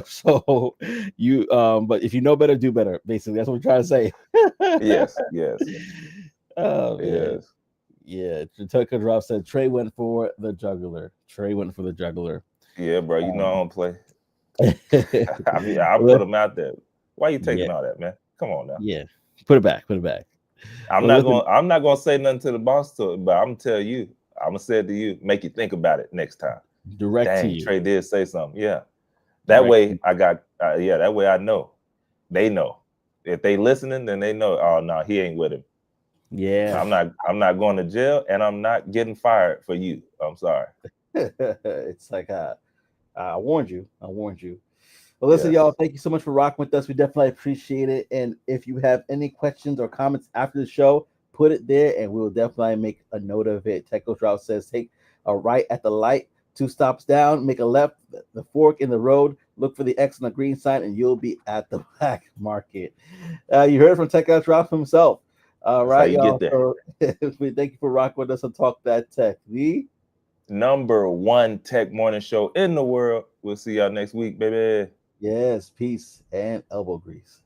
So but if you know better, do better. Basically, that's what we're trying to say. yes, Oh man, yes. yeah. Tucker Drop said Trey went for the juggler. Trey went for the juggler. Yeah, bro. I don't play. Um, I put them out there. Why you yeah, taking all that, man? Come on now. yeah. Put it back. Put it back. I'm Well, not listen, going. I'm not going to say nothing to the boss to it, but I'm gonna tell you. I'm gonna say it to you. Make you think about it next time. direct to Dang, you. Trey did say something. Yeah. That Direct. way I got. Yeah. That way I know. They know. If they listening, then they know. Oh no, he ain't with him. Yeah. I'm not going to jail, and I'm not getting fired for you. I'm sorry. It's like I warned you. I warned you. Well, listen, Yes. y'all. Thank you so much for rocking with us. We definitely appreciate it. And if you have any questions or comments after the show, put it there, and we will definitely make a note of it. Techo Drought says, take a right at the light, 2 stops down, make a left, the fork in the road, look for the X on the green sign, and you'll be at the black market. You heard from Techo Drought himself. All That's how right, you get y'all. there. So we thank you for rocking with us and Talk That Tech. The #1 tech morning show in the world. We'll see y'all next week, baby. Yes, peace and elbow grease.